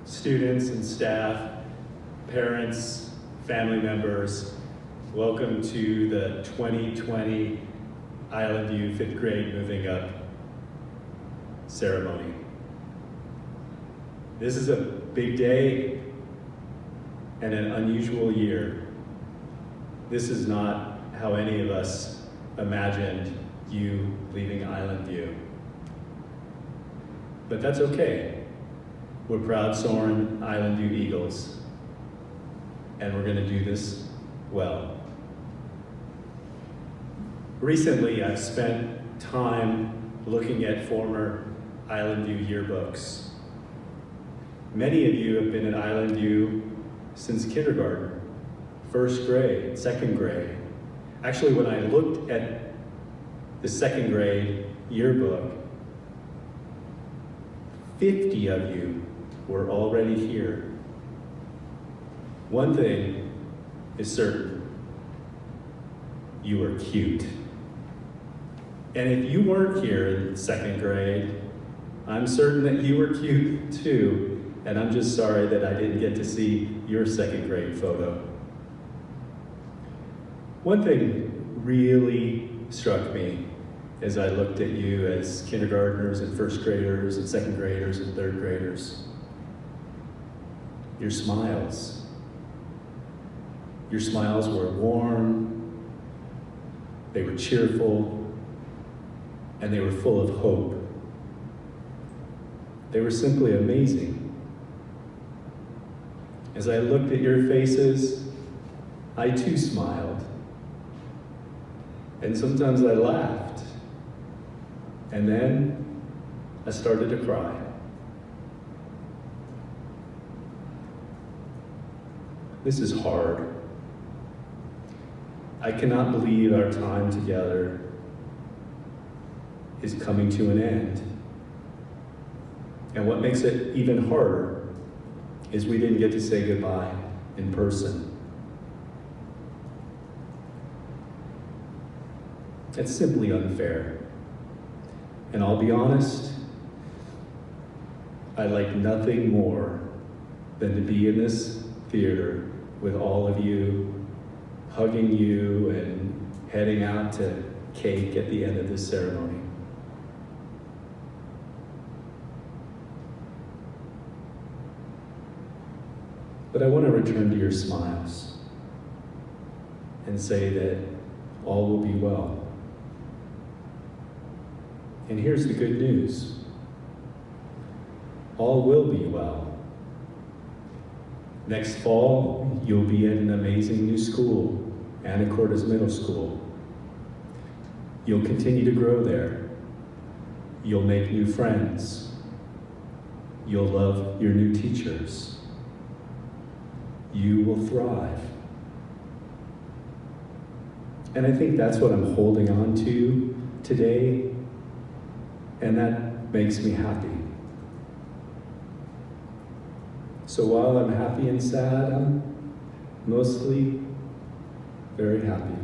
students and staff, parents, family members, welcome to the 2020 Island View 5th grade Moving Up ceremony. This is a big day and an unusual year. This is not how any of us imagined you leaving Island View. But that's okay. We're proud Soarin' Island View Eagles, and we're gonna do this well. Recently, I've spent time looking at former Island View yearbooks. Many of you have been at Island View since kindergarten, first grade, second grade. Actually, when I looked at the second grade yearbook, 50 of you were already here. One thing is certain, you were cute. And if you weren't here in second grade, I'm certain that you were cute too, and I'm just sorry that I didn't get to see your second grade photo. One thing really struck me as I looked at you as kindergartners and first graders and second graders and third graders. Your smiles. Your smiles were warm, they were cheerful, and they were full of hope. They were simply amazing. As I looked at your faces, I too smiled. And sometimes I laughed. And then I started to cry. This is hard. I cannot believe our time together is coming to an end. And what makes it even harder is we didn't get to say goodbye in person. It's simply unfair. And I'll be honest, I'd like nothing more than to be in this theater with all of you, hugging you and heading out to cake at the end of this ceremony. But I want to return to your smiles and say that all will be well. And here's the good news. All will be well. Next fall, you'll be at an amazing new school, Anacortes Middle School. You'll continue to grow there. You'll make new friends. You'll love your new teachers. You will thrive. And I think that's what I'm holding on to today, and that makes me happy. So while I'm happy and sad, I'm mostly very happy,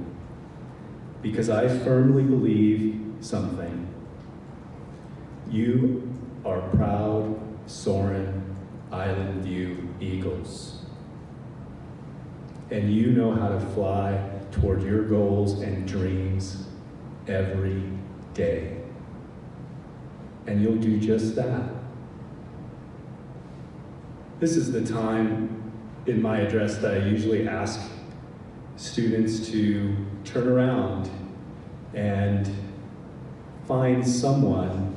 because I firmly believe something. You are proud Soarin' Island View Eagles. And you know how to fly toward your goals and dreams every day. And you'll do just that. This is the time in my address that I usually ask students to turn around and find someone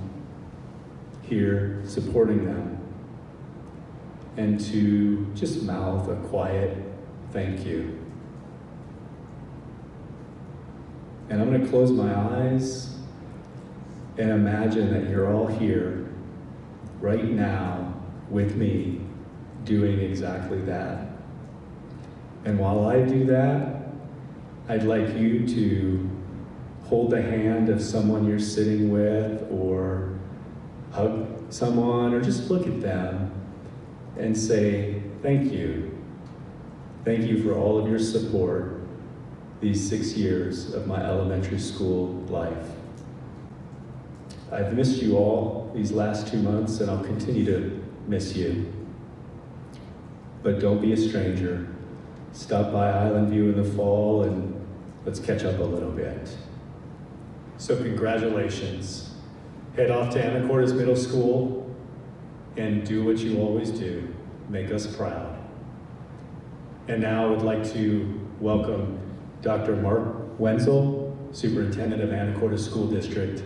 here supporting them and to just mouth a quiet thank you. And I'm going to close my eyes and imagine that you're all here right now with me doing exactly that. And while I do that, I'd like you to hold the hand of someone you're sitting with, or hug someone, or just look at them and say, thank you. Thank you for all of your support these 6 years of my elementary school life. I've missed you all these last 2 months, and I'll continue to miss you. but don't be a stranger. Stop by Island View in the fall and let's catch up a little bit. So congratulations. Head off to Anacortes Middle School and do what you always do. Make us proud. And now I would like to welcome Dr. Mark Wenzel, Superintendent of Anacortes School District,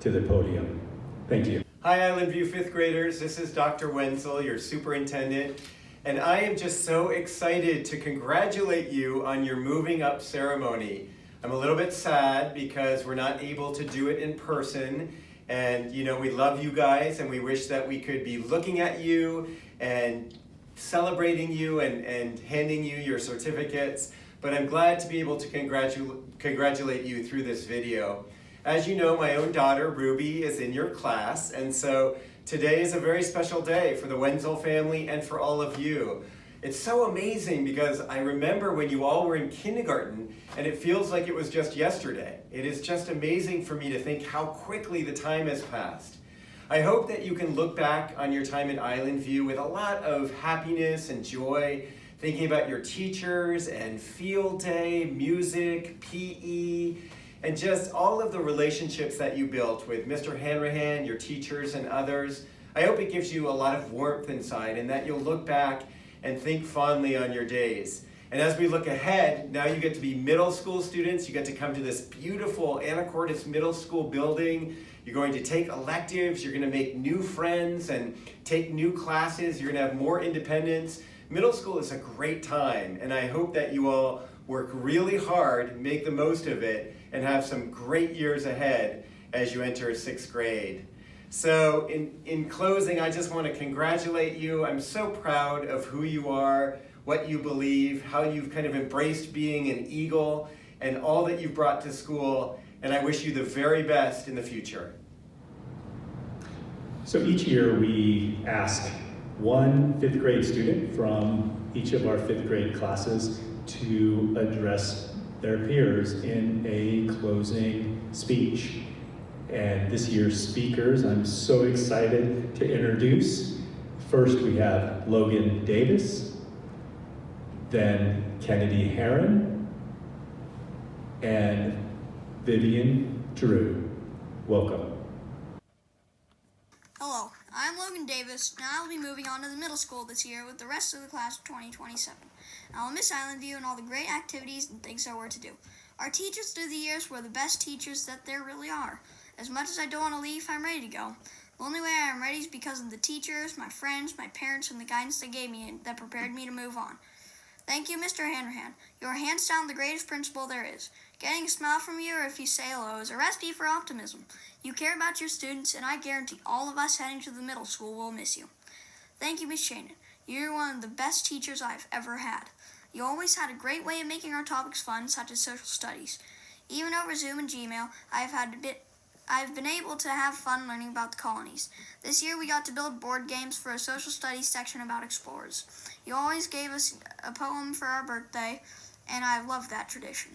to the podium. Thank you. Hi Island View 5th graders, this is Dr. Wenzel, your superintendent, and I am just so excited to congratulate you on your moving up ceremony. I'm a little bit sad because we're not able to do it in person, and you know, we love you guys and we wish that we could be looking at you and celebrating you and handing you your certificates, but I'm glad to be able to congratulate you through this video. As you know, my own daughter, Ruby, is in your class, and so today is a very special day for the Wenzel family and for all of you. It's so amazing because I remember when you all were in kindergarten, and it feels like it was just yesterday. It is just amazing for me to think how quickly the time has passed. I hope that you can look back on your time at Island View with a lot of happiness and joy, thinking about your teachers and field day, music, PE, and just all of the relationships that you built with Mr. Hanrahan, your teachers, and others. I hope it gives you a lot of warmth inside and that you'll look back and think fondly on your days. And as we look ahead, now you get to be middle school students. You get to come to this beautiful Anacortes Middle School building. You're going to take electives. You're going to make new friends and take new classes. You're going to have more independence. Middle school is a great time, and I hope that you all work really hard, make the most of it, and have some great years ahead as you enter 6th grade. So in closing, I just want to congratulate you. I'm so proud of who you are, what you believe, how you've kind of embraced being an Eagle, and all that you've brought to school, and I wish you the very best in the future. So each year we ask one 5th grade student from each of our 5th grade classes to address their peers in a closing speech. And this year's speakers, I'm so excited to introduce. First we have Logan Davis, then Kennedy Heron, and Vivian Drew. Welcome. Hello, I'm Logan Davis, and I'll be moving on to the middle school this year with the rest of the class of 2027. I will miss Island View and all the great activities and things there were to do. Our teachers through the years were the best teachers that there really are. As much as I don't want to leave, I'm ready to go. The only way I am ready is because of the teachers, my friends, my parents, and the guidance they gave me and that prepared me to move on. Thank you, Mr. Hanrahan. You are hands down the greatest principal there is. Getting a smile from you or if you say hello is a recipe for optimism. You care about your students, and I guarantee all of us heading to the middle school will miss you. Thank you, Miss Shannon. You're one of the best teachers I've ever had. You always had a great way of making our topics fun, such as social studies. Even over Zoom and Gmail, I've been able to have fun learning about the colonies. This year we got to build board games for a social studies section about explorers. You always gave us a poem for our birthday, and I love that tradition.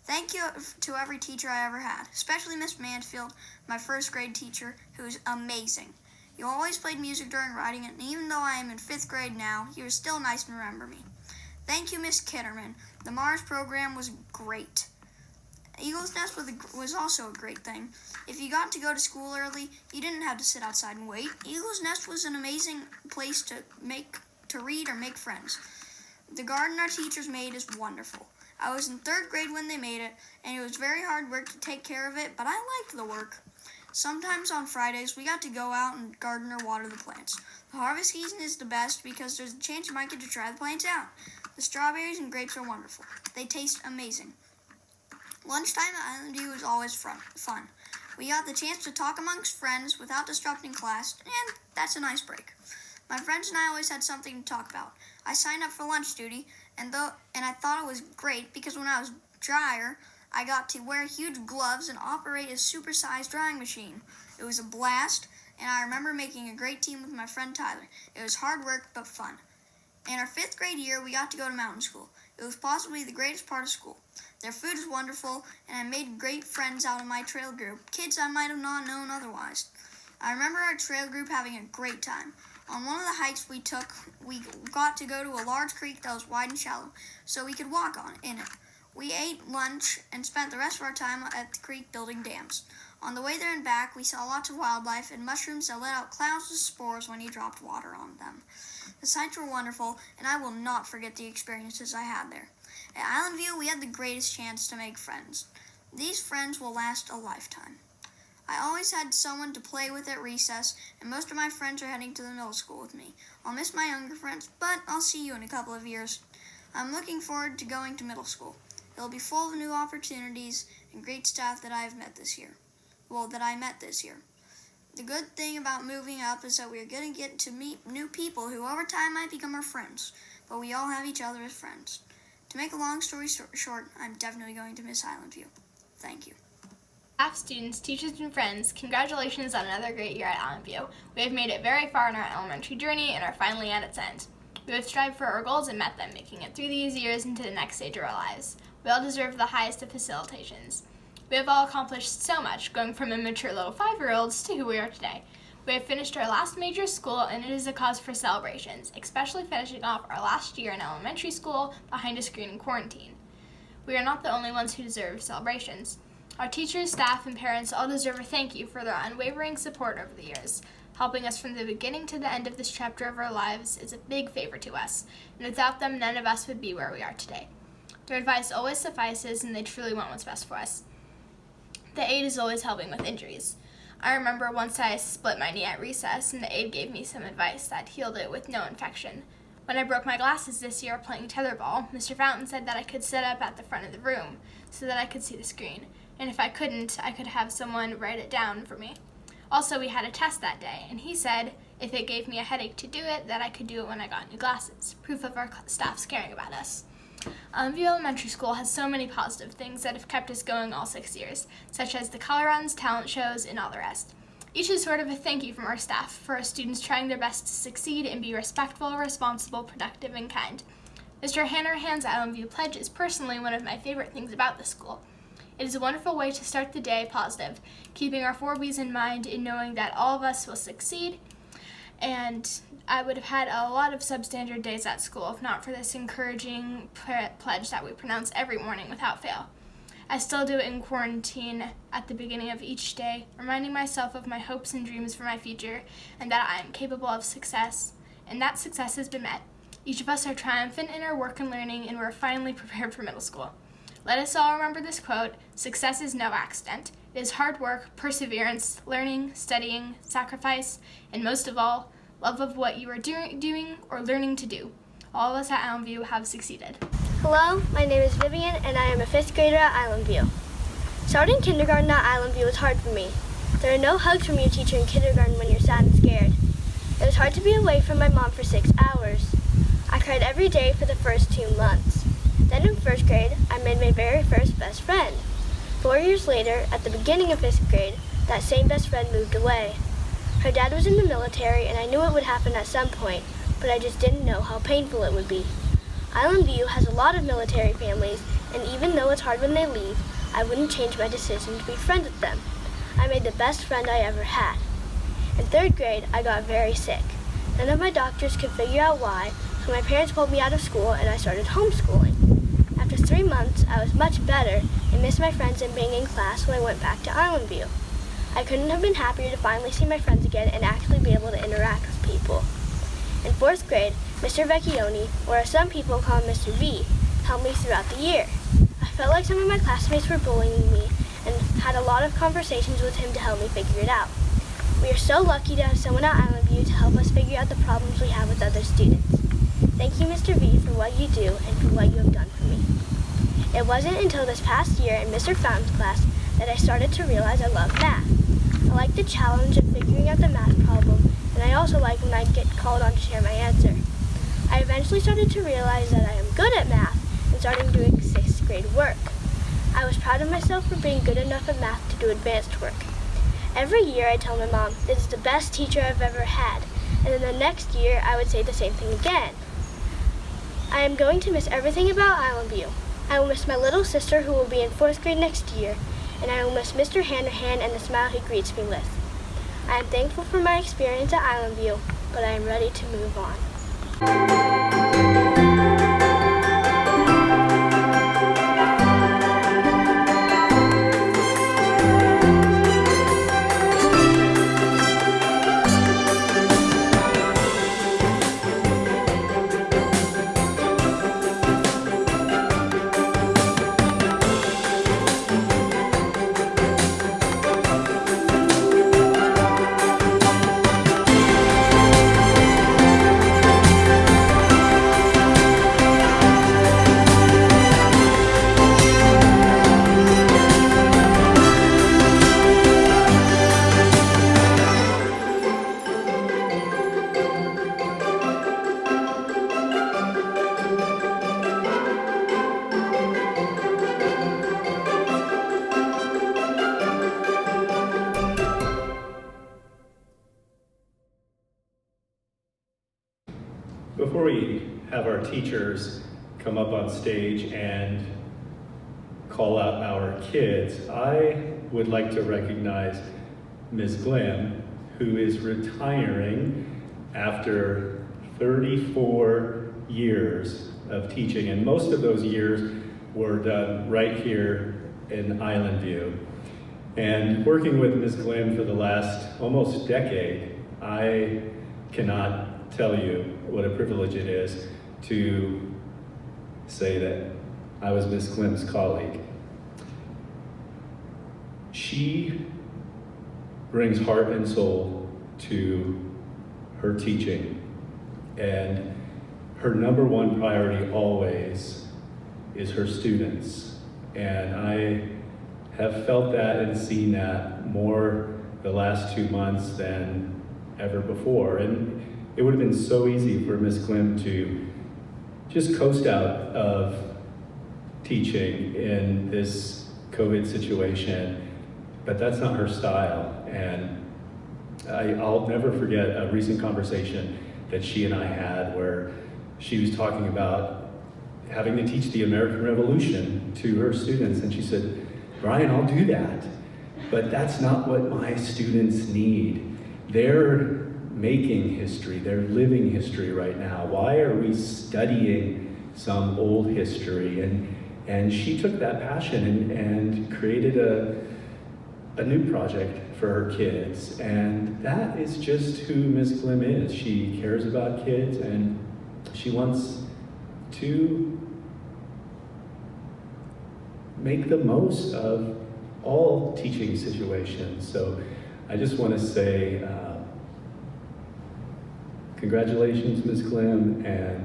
Thank you to every teacher I ever had, especially Miss Mansfield, my 1st grade teacher, who's amazing. You always played music during writing, and even though I am in 5th grade now, you were still nice to remember me. Thank you, Miss Kitterman. The Mars program was great. Eagle's Nest was also a great thing. If you got to go to school early, you didn't have to sit outside and wait. Eagle's Nest was an amazing place to read or make friends. The garden our teachers made is wonderful. I was in 3rd grade when they made it, and it was very hard work to take care of it, but I liked the work. Sometimes on Fridays, we got to go out and garden or water the plants. The harvest season is the best because there's a chance you might get to try the plants out. The strawberries and grapes are wonderful. They taste amazing. Lunchtime at Island View was always fun. We got the chance to talk amongst friends without disrupting class, and that's a nice break. My friends and I always had something to talk about. I signed up for lunch duty, and I thought it was great because when I was dryer, I got to wear huge gloves and operate a supersized drying machine. It was a blast, and I remember making a great team with my friend Tyler. It was hard work, but fun. In our 5th grade year, we got to go to mountain school. It was possibly the greatest part of school. Their food is wonderful, and I made great friends out of my trail group, kids I might have not known otherwise. I remember our trail group having a great time. On one of the hikes we took, we got to go to a large creek that was wide and shallow, so we could walk in it. We ate lunch and spent the rest of our time at the creek building dams. On the way there and back, we saw lots of wildlife and mushrooms that let out clouds of spores when you dropped water on them. The sights were wonderful, and I will not forget the experiences I had there. At Island View, we had the greatest chance to make friends. These friends will last a lifetime. I always had someone to play with at recess, and most of my friends are heading to the middle school with me. I'll miss my younger friends, but I'll see you in a couple of years. I'm looking forward to going to middle school. It'll be full of new opportunities and great staff that I met this year. The good thing about moving up is that we're going to get to meet new people who over time might become our friends, but we all have each other as friends. To make a long story short, I'm definitely going to miss Island View. Thank you. Staff, students, teachers, and friends, congratulations on another great year at Island View. We have made it very far in our elementary journey and are finally at its end. We have strived for our goals and met them, making it through these years into the next stage of our lives. We all deserve the highest of facilitations. We have all accomplished so much, going from immature little 5-year-olds to who we are today. We have finished our last major school, and it is a cause for celebrations, especially finishing off our last year in elementary school behind a screen in quarantine. We are not the only ones who deserve celebrations. Our teachers, staff, and parents all deserve a thank you for their unwavering support over the years. Helping us from the beginning to the end of this chapter of our lives is a big favor to us, and without them, none of us would be where we are today. Their advice always suffices, and they truly want what's best for us. The aide is always helping with injuries. I remember once I split my knee at recess, and the aide gave me some advice that healed it with no infection. When I broke my glasses this year playing tetherball, Mr. Fountain said that I could sit up at the front of the room so that I could see the screen, and if I couldn't, I could have someone write it down for me. Also, we had a test that day, and he said if it gave me a headache to do it, that I could do it when I got new glasses, proof of our staff's caring about us. View Elementary School has so many positive things that have kept us going all 6 years, such as the color runs, talent shows, and all the rest. Each is sort of a thank you from our staff for our students trying their best to succeed and be respectful, responsible, productive, and kind. Mr. Hanrahan's Island View Pledge is personally one of my favorite things about the school. It is a wonderful way to start the day positive, keeping our 4 B's in mind and knowing that all of us will succeed. And I would have had a lot of substandard days at school if not for this encouraging pledge that we pronounce every morning without fail. I still do it in quarantine at the beginning of each day, reminding myself of my hopes and dreams for my future and that I am capable of success, and that success has been met. Each of us are triumphant in our work and learning, and we're finally prepared for middle school. Let us all remember this quote: success is no accident. It is hard work, perseverance, learning, studying, sacrifice, and most of all, love of what you are doing or learning to do. All of us at Island View have succeeded. Hello, my name is Vivian, and I am a 5th grader at Island View. Starting kindergarten at Island View was hard for me. There are no hugs from your teacher in kindergarten when you're sad and scared. It was hard to be away from my mom for 6 hours. I cried every day for the first 2 months. Then in 1st grade, I made my very first best friend. 4 years later, at the beginning of 5th grade, that same best friend moved away. Her dad was in the military, and I knew it would happen at some point, but I just didn't know how painful it would be. Island View has a lot of military families, and even though it's hard when they leave, I wouldn't change my decision to be friends with them. I made the best friend I ever had. In 3rd grade, I got very sick. None of my doctors could figure out why, so my parents pulled me out of school and I started homeschooling. After 3 months, I was much better and missed my friends and being in class when I went back to Island View. I couldn't have been happier to finally see my friends again and actually be able to interact with people. In 4th grade, Mr. Vecchione, or as some people call him Mr. V, helped me throughout the year. I felt like some of my classmates were bullying me and had a lot of conversations with him to help me figure it out. We are so lucky to have someone at Island View to help us figure out the problems we have with other students. Thank you, Mr. V, for what you do and for what you have done for me. It wasn't until this past year in Mr. Fountain's class that I started to realize I love math. I like the challenge of figuring out the math problem, and I also like when I get called on to share my answer. I eventually started to realize that I am good at math and started doing 6th grade work. I was proud of myself for being good enough at math to do advanced work. Every year I tell my mom, this is the best teacher I've ever had, and then the next year I would say the same thing again. I am going to miss everything about Island View. I will miss my little sister who will be in 4th grade next year, and I will miss Mr. Hanrahan and the smile he greets me with. I am thankful for my experience at Island View, but I am ready to move on. Before we have our teachers come up on stage and call out our kids, I would like to recognize Ms. Glim, who is retiring after 34 years of teaching, and most of those years were done right here in Island View. And working with Ms. Glim for the last almost decade, I cannot tell you what a privilege it is to say that I was Ms. Glim's colleague. She brings heart and soul to her teaching, and her number one priority always is her students. And I have felt that and seen that more the last 2 months than ever before. And it would have been so easy for Ms. Glim to just coast out of teaching in this COVID situation, but that's not her style. And I'll never forget a recent conversation that she and I had where she was talking about having to teach the American Revolution to her students. And she said, "Brian, I'll do that, but that's not what my students need. They're making history, they're living history right now. Why are we studying some old history?" And she took that passion and created a new project for her kids. And that is just who Ms. Glim is. She cares about kids, and she wants to make the most of all teaching situations. So I just want to say, congratulations, Ms. Glim, and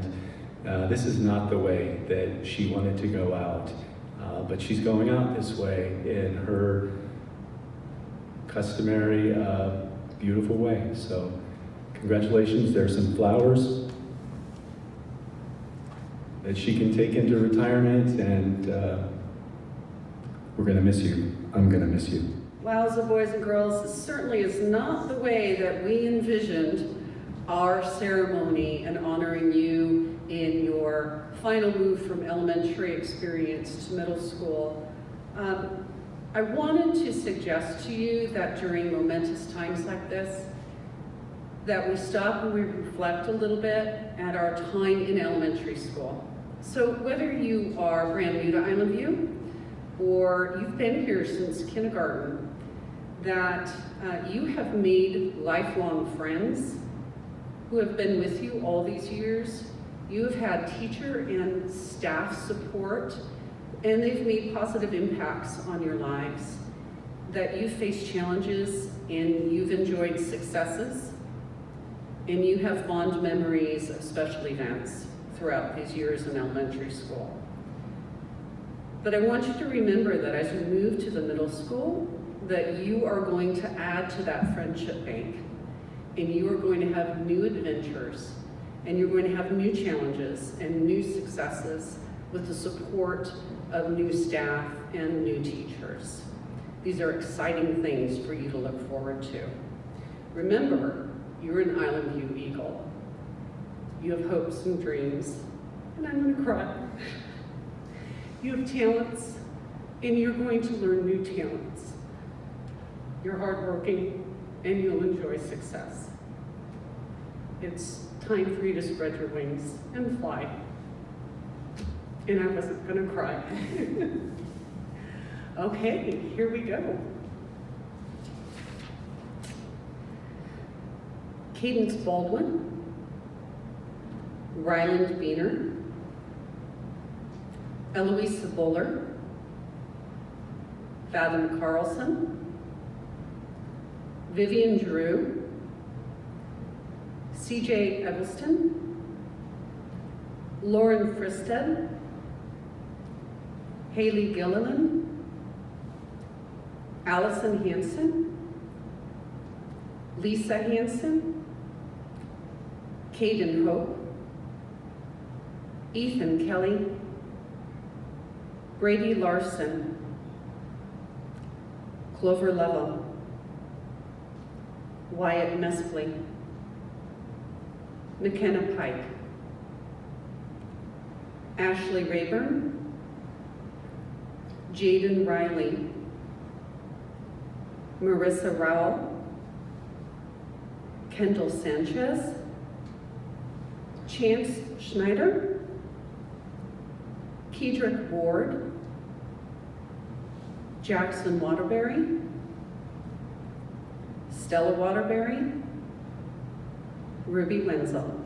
this is not the way that she wanted to go out, but she's going out this way in her customary, beautiful way. So congratulations. There's some flowers that she can take into retirement, and we're gonna miss you. I'm gonna miss you. Wowza, boys and girls, this certainly is not the way that we envisioned our ceremony and honoring you in your final move from elementary experience to middle school. I wanted to suggest to you that during momentous times like this, that we stop and we reflect a little bit at our time in elementary school. So whether you are brand new to Island View or you've been here since kindergarten, that you have made lifelong friends who have been with you all these years. You have had teacher and staff support, and they've made positive impacts on your lives. That you've faced challenges and you've enjoyed successes, and you have fond memories of special events throughout these years in elementary school. But I want you to remember that as you move to the middle school, that you are going to add to that friendship bank, and you are going to have new adventures, and you're going to have new challenges and new successes with the support of new staff and new teachers. These are exciting things for you to look forward to. Remember, you're an Island View Eagle. You have hopes and dreams, and I'm gonna cry. You have talents, and you're going to learn new talents. You're hardworking, and you'll enjoy success. It's time for you to spread your wings and fly. And I wasn't gonna cry. Okay, here we go. Cadence Baldwin, Ryland Beener, Eloise Buller, Fathom Carlson, Vivian Drew, CJ Eggleston, Lauren Fristed, Haley Gilliland, Allison Hanson, Lisa Hanson, Caden Hope, Ethan Kelly, Brady Larson, Clover Lovell, Wyatt Mespley, McKenna Pike, Ashley Rayburn, Jaden Riley, Marissa Rowell, Kendall Sanchez, Chance Schneider, Kedrick Ward, Jackson Waterbury, Stella Waterbury, Ruby Wenzel.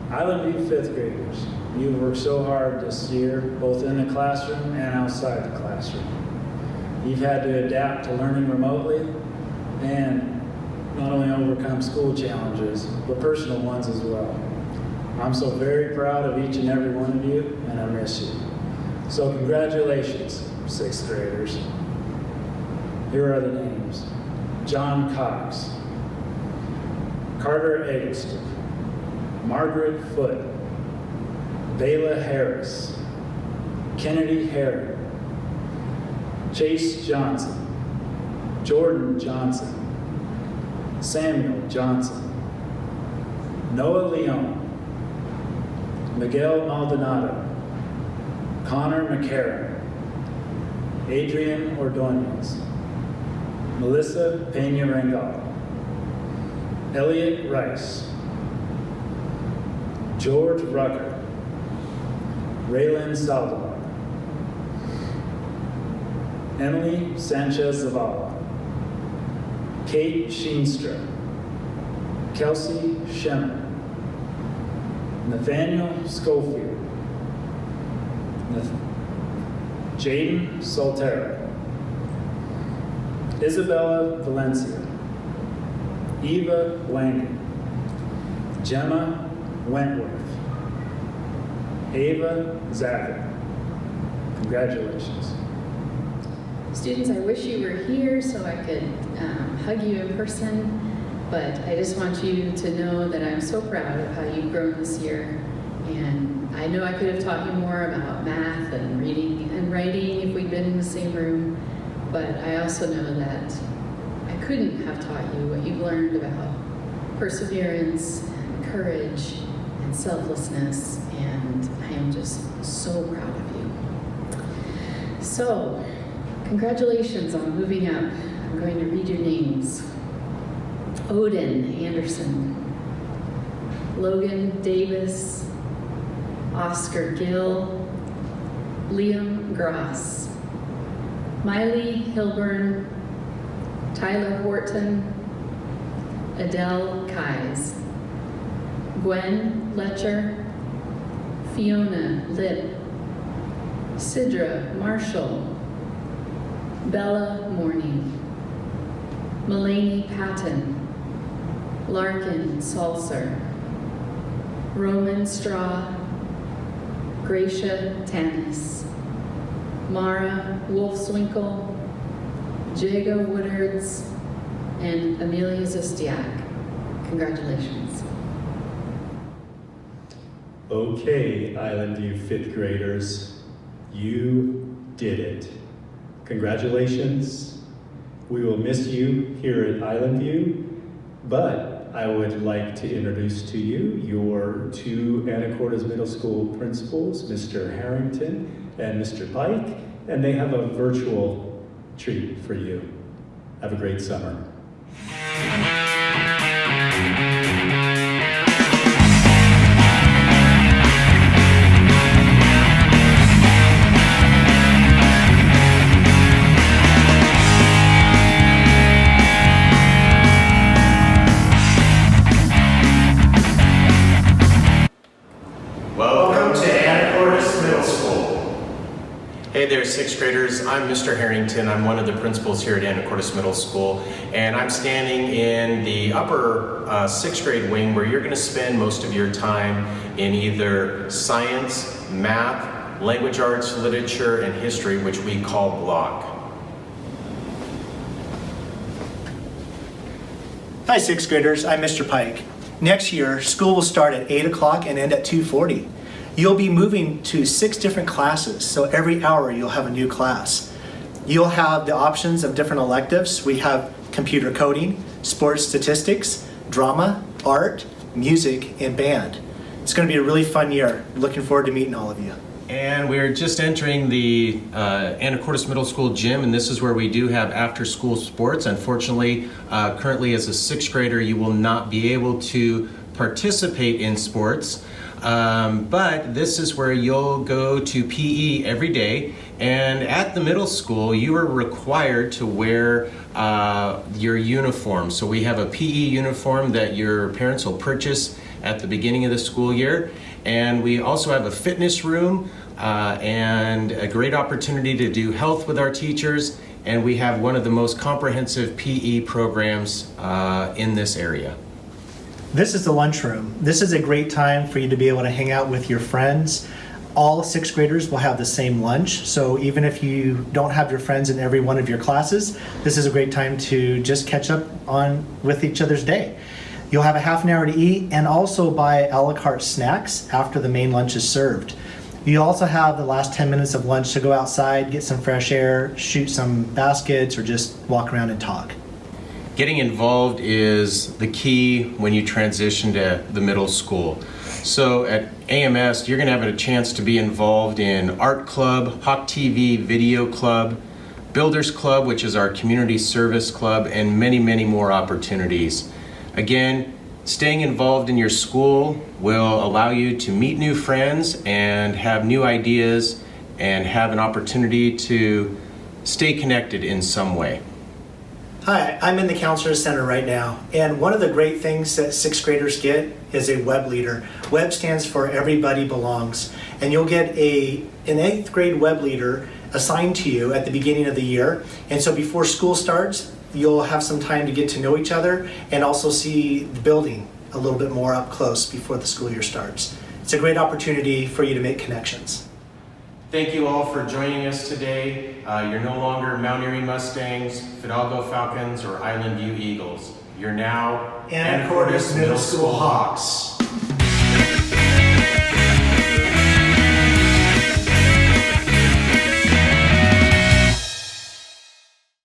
Island View fifth graders, you've worked so hard this year, both in the classroom and outside the classroom. You've had to adapt to learning remotely and not only overcome school challenges, but personal ones as well. I'm so very proud of each and every one of you, and I miss you. So congratulations, sixth graders. Here are the names: John Cox, Carter Eggleston, Margaret Foote, Bayla Harris, Kennedy Herod, Chase Johnson, Jordan Johnson, Samuel Johnson, Noah Leone, Miguel Maldonado, Connor McCarron, Adrian Ordonez, Melissa Pena Rangel, Elliot Rice, George Rucker, Raylan Saldivar, Emily Sanchez Zavala, Kate Sheenstra, Kelsey Schemmer, Nathaniel Schofield, Jaden Soltera, Isabella Valencia, Eva Langen, Gemma Wentworth, Ava Zacher. Congratulations. Students, I wish you were here so I could hug you in person, but I just want you to know that I'm so proud of how you've grown this year. And I know I could have taught you more about math and reading and writing if we'd been in the same room, but I also know that I couldn't have taught you what you've learned about perseverance and courage and selflessness, and I am just so proud of you. So, congratulations on moving up. I'm going to read your names. Odin Anderson, Logan Davis, Oscar Gill, Liam Gross, Miley Hilburn, Tyler Horton, Adele Kais, Gwen Letcher, Fiona Lipp, Sidra Marshall, Bella Morning, Mulaney Patton, Larkin Salser, Roman Straw, Gracia Tanis, Mara Wolfswinkle, Jago Woodards, and Amelia Zistiak. Congratulations. Okay, Island View fifth graders, you did it. Congratulations. We will miss you here at Island View, but I would like to introduce to you your two Anacortes Middle School principals, Mr. Harrington and Mr. Pike, and they have a virtual treat for you. Have a great summer. Hey there, sixth graders. I'm Mr. Harrington. I'm one of the principals here at Anacortes Middle School, and I'm standing in the upper sixth grade wing where you're going to spend most of your time in either science, math, language arts, literature, and history, which we call block. Hi, sixth graders. I'm Mr. Pike. Next year, school will start at 8 o'clock and end at 2:40. You'll be moving to 6 different classes, so every hour you'll have a new class. You'll have the options of different electives. We have computer coding, sports statistics, drama, art, music, and band. It's going to be a really fun year. Looking forward to meeting all of you. And we're just entering the Anacortes Middle School gym, and this is where we do have after-school sports. Unfortunately, currently as a sixth grader, you will not be able to participate in sports. But this is where you'll go to PE every day, and at the middle school you are required to wear your uniform. So we have a PE uniform that your parents will purchase at the beginning of the school year, and we also have a fitness room and a great opportunity to do health with our teachers, and we have one of the most comprehensive PE programs in this area. This is the lunchroom. This is a great time for you to be able to hang out with your friends. All sixth graders will have the same lunch, so even if you don't have your friends in every one of your classes, this is a great time to just catch up on with each other's day. You'll have a half an hour to eat and also buy a la carte snacks after the main lunch is served. You also have the last 10 minutes of lunch to go outside, get some fresh air, shoot some baskets, or just walk around and talk. Getting involved is the key when you transition to the middle school. So at AMS, you're gonna have a chance to be involved in Art Club, Hawk TV Video Club, Builders Club, which is our community service club, and many, many more opportunities. Again, staying involved in your school will allow you to meet new friends and have new ideas and have an opportunity to stay connected in some way. Hi, I'm in the Counselor Center right now, and one of the great things that sixth graders get is a web leader. Web stands for Everybody Belongs, and you'll get an 8th grade web leader assigned to you at the beginning of the year, and so before school starts, you'll have some time to get to know each other and also see the building a little bit more up close before the school year starts. It's a great opportunity for you to make connections. Thank you all for joining us today. You're no longer Mount Airy Mustangs, Fidalgo Falcons, or Island View Eagles. You're now Anacortes Middle School Hawks.